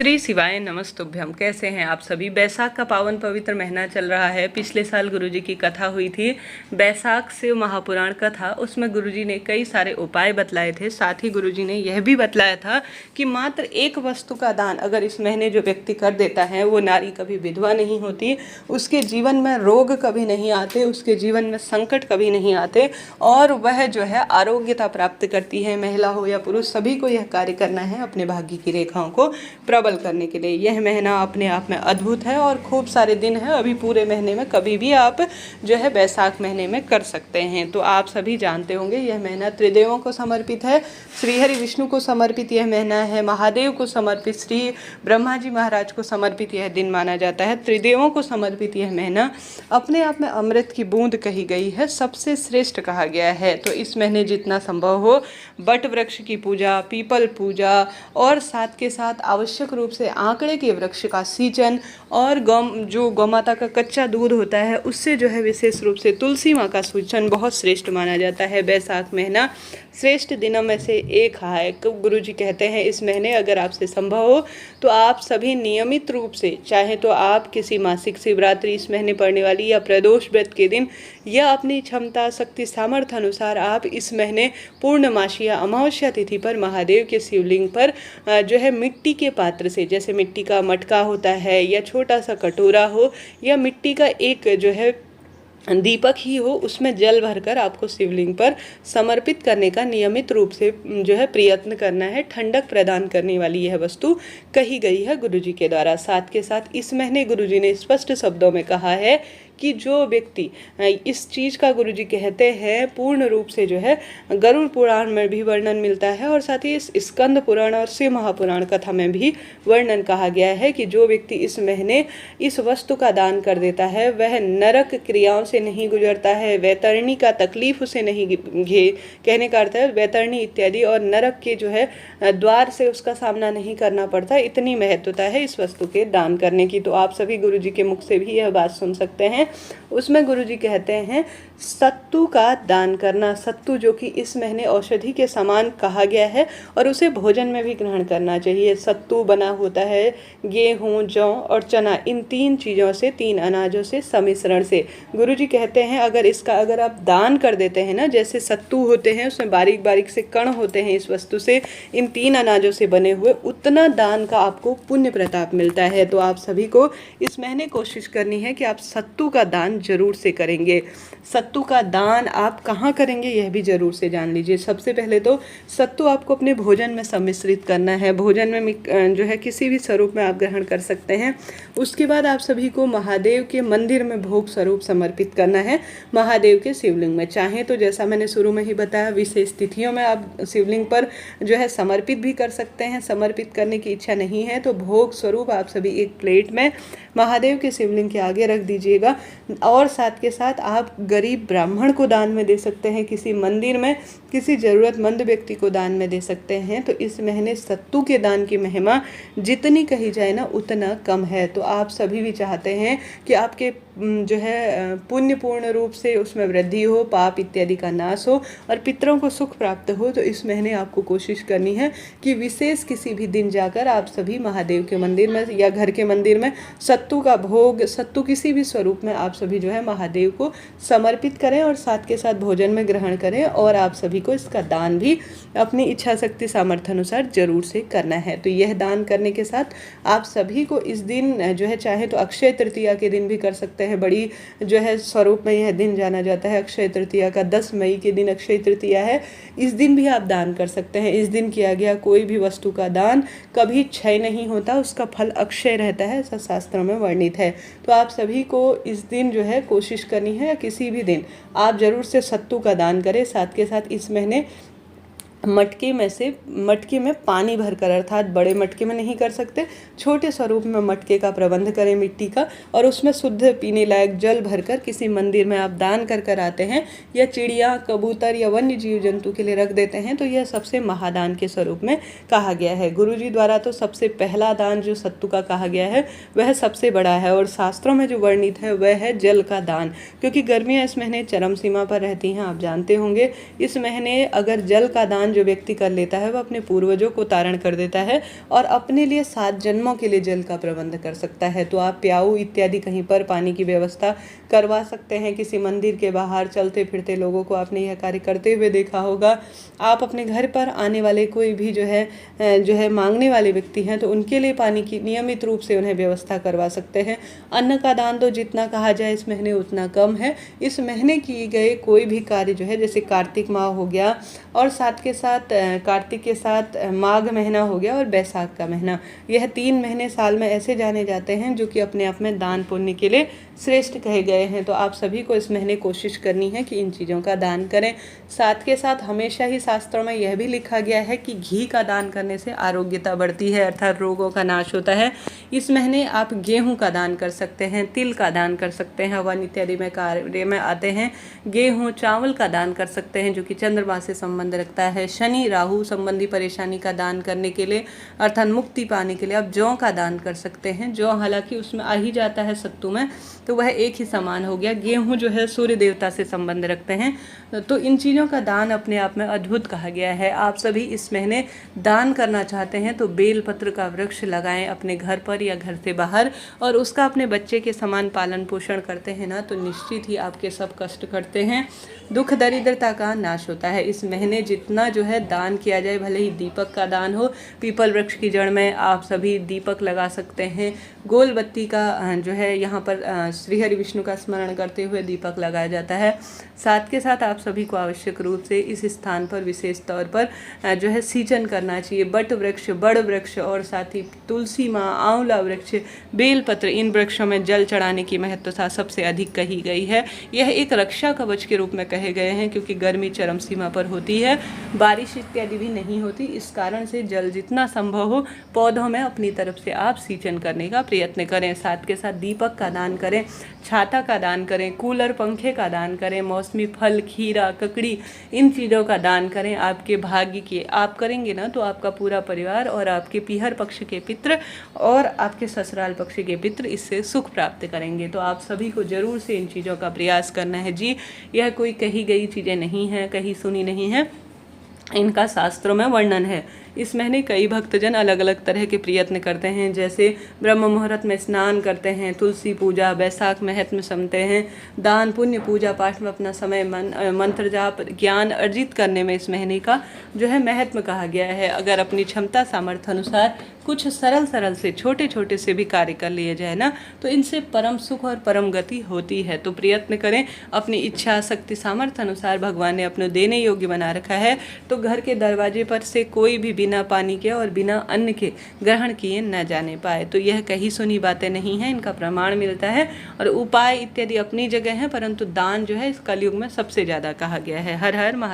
श्री शिवाय नमस्तुभ्यम। कैसे हैं आप सभी। बैसाख का पावन पवित्र महीना चल रहा है। पिछले साल गुरुजी की कथा हुई थी बैसाख से महापुराण कथा। उसमें गुरुजी ने कई सारे उपाय बतलाए थे। साथ ही गुरुजी ने यह भी बतलाया था कि मात्र एक वस्तु का दान अगर इस महीने जो व्यक्ति कर देता है वो नारी कभी विधवा नहीं होती, उसके जीवन में रोग कभी नहीं आते, उसके जीवन में संकट कभी नहीं आते और वह जो है आरोग्यता प्राप्त करती है। महिला हो या पुरुष सभी को यह कार्य करना है अपने भाग्य की रेखाओं को प्रबल करने के लिए। यह महीना अपने आप में अद्भुत है और खूब सारे दिन है। अभी पूरे महीने में कभी भी आप जो है बैसाख महीने में कर सकते हैं। तो आप सभी जानते होंगे यह महीना त्रिदेवों को समर्पित है। श्रीहरि विष्णु को समर्पित यह महीना है। महादेव को समर्पित, श्री ब्रह्मा जी महाराज को समर्पित यह दिन माना जाता है। त्रिदेवों को समर्पित यह महीना अपने आप में अमृत की बूंद कही गई है, सबसे श्रेष्ठ कहा गया है। तो इस महीने जितना संभव हो बट वृक्ष की पूजा, पीपल पूजा और साथ के साथ आवश्यक रूप से आंकड़े के वृक्ष का सींचन और गौ माता का कच्चा दूध होता है उससे जो है विशेष रूप से तुलसी माँ का सूचन बहुत श्रेष्ठ माना जाता है। बैसाख महीना श्रेष्ठ दिनों में से एक है। गुरु जी कहते हैं इस महीने अगर आपसे संभव हो तो आप सभी नियमित रूप से, चाहे तो आप किसी मासिक शिवरात्रि इस महीने पड़ने वाली या प्रदोष व्रत के दिन या अपनी क्षमता शक्ति सामर्थ्य अनुसार आप इस महीने पूर्णमासी या अमावस्या तिथि पर महादेव के शिवलिंग पर जो है मिट्टी के पात्र से, जैसे मिट्टी का मटका होता है या छोटा सा कटोरा हो या मिट्टी का एक जो है दीपक ही हो, उसमें जल भरकर आपको शिवलिंग पर समर्पित करने का नियमित रूप से जो है प्रयत्न करना है। ठंडक प्रदान करने वाली यह वस्तु कही गई है गुरुजी के द्वारा। साथ के साथ इस महीने गुरुजी ने स्पष्ट शब्दों में कहा है कि जो व्यक्ति इस चीज़ का गुरुजी कहते हैं पूर्ण रूप से जो है गरुड़ पुराण में भी वर्णन मिलता है और साथ ही इस स्कंद पुराण और शिव महापुराण कथा में भी वर्णन कहा गया है कि जो व्यक्ति इस महीने इस वस्तु का दान कर देता है वह नरक क्रियाओं से नहीं गुजरता है, वैतरणी का तकलीफ उसे नहीं कहने का अर्थ है वैतरणी इत्यादि और नरक के जो है द्वार से उसका सामना नहीं करना पड़ता। इतनी महत्वता है इस वस्तु के दान करने की। तो आप सभी गुरुजी के मुख से भी यह बात सुन सकते हैं। उसमें गुरुजी कहते हैं सत्तू का दान करना। सत्तू जो कि इस महीने औषधि के समान कहा गया है और उसे भोजन में भी ग्रहण करना चाहिए। सत्तू बना होता है गेहूं, जौ और चना, इन तीन चीज़ों से, तीन अनाजों से सम्मिश्रण से। गुरुजी कहते हैं अगर आप दान कर देते हैं ना, जैसे सत्तू होते हैं उसमें बारीक बारीक से कण होते हैं इस वस्तु से, इन तीन अनाजों से बने हुए, उतना दान का आपको पुण्य प्रताप मिलता है। तो आप सभी को इस महीने कोशिश करनी है कि आप सत्तू का दान जरूर से करेंगे। सत्तू का दान आप कहाँ करेंगे यह भी जरूर से जान लीजिए। सबसे पहले तो सत्तू आपको अपने भोजन में सम्मिश्रित करना है। भोजन में जो है किसी भी स्वरूप में आप ग्रहण कर सकते हैं। उसके बाद आप सभी को महादेव के मंदिर में भोग स्वरूप समर्पित करना है। महादेव के शिवलिंग में, चाहे तो जैसा मैंने शुरू में ही बताया विशेष तिथियों में आप शिवलिंग पर जो है समर्पित भी कर सकते हैं। समर्पित करने की इच्छा नहीं है तो भोग स्वरूप आप सभी एक प्लेट में महादेव के शिवलिंग के आगे रख दीजिएगा और साथ के साथ आप गरीब ब्राह्मण को दान में दे सकते हैं, किसी मंदिर में किसी ज़रूरतमंद व्यक्ति को दान में दे सकते हैं। तो इस महीने सत्तू के दान की महिमा जितनी कही जाए ना उतना कम है। तो आप सभी भी चाहते हैं कि आपके जो है पुण्य पूर्ण रूप से उसमें वृद्धि हो, पाप इत्यादि का नाश हो और पितरों को सुख प्राप्त हो। तो इस महीने आपको कोशिश करनी है कि विशेष किसी भी दिन जाकर आप सभी महादेव के मंदिर में या घर के मंदिर में सत्तू का भोग, सत्तू किसी भी स्वरूप में आप सभी जो है महादेव को समर्पित करें और साथ के साथ भोजन में ग्रहण करें और आप सभी को इसका दान भी अपनी इच्छा शक्ति सामर्थ्य अनुसार जरूर से करना है। तो यह दान करने के साथ आप सभी को इस दिन जो है, चाहे तो अक्षय तृतीया के दिन भी कर सकते हैं। बड़ी जो है स्वरूप में यह दिन जाना जाता है अक्षय तृतीया का। 10 मई के दिन अक्षय तृतीया है, इस दिन भी आप दान कर सकते हैं। इस दिन किया गया कोई भी वस्तु का दान कभी क्षय नहीं होता, उसका फल अक्षय रहता है, ऐसा शास्त्रों में वर्णित है। तो आप सभी को इस दिन जो है कोशिश करनी है, किसी भी दिन आप जरूर से सत्तू का दान करें। साथ के साथ इस महीने मटके में पानी भरकर, अर्थात बड़े मटके में नहीं कर सकते, छोटे स्वरूप में मटके का प्रबंध करें मिट्टी का और उसमें शुद्ध पीने लायक जल भरकर किसी मंदिर में आप दान कर आते हैं या चिड़िया, कबूतर या वन्य जीव जंतु के लिए रख देते हैं तो यह सबसे महादान के स्वरूप में कहा गया है। गुरुजी द्वारा तो सबसे पहला दान जो सत्तू का कहा गया है वह सबसे बड़ा है और शास्त्रों में जो वर्णित है वह है जल का दान, क्योंकि गर्मियाँ इस महीने चरम सीमा पर रहती हैं। आप जानते होंगे इस महीने अगर जल का दान जो व्यक्ति कर लेता है वह अपने पूर्वजों को तारण कर देता है और अपने लिए 7 जन्मों के लिए जल का प्रबंध कर सकता है। तो आप प्याऊ इत्यादि कहीं पर पानी की व्यवस्था करवा सकते हैं। किसी मंदिर के बाहर चलते फिरते लोगों को आपने यह कार्य करते हुए देखा होगा। आप अपने घर पर आने वाले कोई भी जो है मांगने वाले व्यक्ति हैं तो उनके लिए पानी की नियमित रूप से उन्हें व्यवस्था करवा सकते हैं। अन्न का दान तो जितना कहा जाए इस महीने उतना कम है। इस महीने किए गए कोई भी कार्य जो है, जैसे कार्तिक माह हो गया और साथ के साथ कार्तिक के साथ माघ महीना हो गया और बैसाख का महीना, यह 3 महीने साल में ऐसे जाने जाते हैं जो कि अपने आप में दान पुण्य के लिए श्रेष्ठ कहे गए हैं। तो आप सभी को इस महीने कोशिश करनी है कि इन चीज़ों का दान करें। साथ के साथ हमेशा ही शास्त्रों में यह भी लिखा गया है कि घी का दान करने से आरोग्यता बढ़ती है, अर्थात रोगों का नाश होता है। इस महीने आप गेहूं का दान कर सकते हैं, तिल का दान कर सकते हैं, हवन इत्यादि में कार्य में आते हैं। गेहूं चावल का दान कर सकते हैं जो कि चंद्रमा से संबंध रखता है। शनि राहु संबंधी परेशानी का दान करने के लिए अर्थात मुक्ति पाने के लिए आप जौ का दान कर सकते हैं। जौ हालांकि उसमें आ ही जाता है सत्तू में, तो वह एक ही समान हो गया। गेहूं जो है सूर्य देवता से संबंध रखते हैं, तो इन चीज़ों का दान अपने आप में अद्भुत कहा गया है। आप सभी इस महीने दान करना चाहते हैं तो बेलपत्र का वृक्ष लगाएं अपने घर पर या घर से बाहर, और उसका अपने बच्चे के समान पालन पोषण करते हैं ना, तो निश्चित ही आपके सब कष्ट करते हैं, दुख दरिद्रता का नाश होता है। इस महीने जितना जो है दान किया जाए, भले ही दीपक का दान हो, पीपल वृक्ष की जड़ में आप सभी दीपक लगा सकते हैं। गोल बत्ती का जो है यहाँ पर श्रीहरि विष्णु का स्मरण करते हुए दीपक लगाया जाता है। साथ के साथ आप सभी को आवश्यक रूप से इस स्थान पर विशेष तौर पर जो है सिंचन करना चाहिए। बट वृक्ष, बड़ वृक्ष और साथ ही तुलसी माँ, आंवला वृक्ष, बेलपत्र, इन वृक्षों में जल चढ़ाने की महत्वता सबसे अधिक कही गई है। यह एक रक्षा कवच के रूप में कहे गए हैं क्योंकि गर्मी चरम सीमा पर होती है, बारिश इत्यादि भी नहीं होती। इस कारण से जल जितना संभव हो पौधों में अपनी तरफ से आप सिंचन करने का प्रयत्न करें। साथ के साथ दीपक का दान करें, छाता का दान करें, कूलर पंखे का दान करें, मौसमी फल, खीरा, ककड़ी, इन चीज़ों का दान करें। आपके भाग्य के आप करेंगे ना तो आपका पूरा परिवार और आपके पीहर पक्ष के पितृ और आपके ससुराल पक्ष के पितृ इससे सुख प्राप्त करेंगे। तो आप सभी को जरूर से इन चीज़ों का प्रयास करना है जी। यह कोई कही गई चीज़ें नहीं हैं, कहीं सुनी नहीं है, इनका शास्त्रों में वर्णन है। इस महीने कई भक्तजन अलग अलग तरह के प्रयत्न करते हैं, जैसे ब्रह्म मुहूर्त में स्नान करते हैं, तुलसी पूजा, बैसाख महत्म समते हैं, दान पुण्य पूजा पाठ में अपना समय मंत्र जाप ज्ञान अर्जित करने में इस महीने का जो है महत्व कहा गया है। अगर अपनी क्षमता सामर्थ्य अनुसार कुछ सरल से छोटे छोटे से भी कार्य कर लिए जाए ना, तो इनसे परम सुख और परम गति होती है। तो प्रयत्न करें, अपनी इच्छा शक्ति सामर्थ्य अनुसार भगवान ने अपने देने योग्य बना रखा है, तो घर के दरवाजे पर से कोई भी बिना पानी के और बिना अन्न के ग्रहण किए न जाने पाए। तो यह कही सुनी बातें नहीं हैं, इनका प्रमाण मिलता है और उपाय इत्यादि अपनी जगह है, परंतु दान जो है इस कलयुग में सबसे ज़्यादा कहा गया है। हर हर महादेव।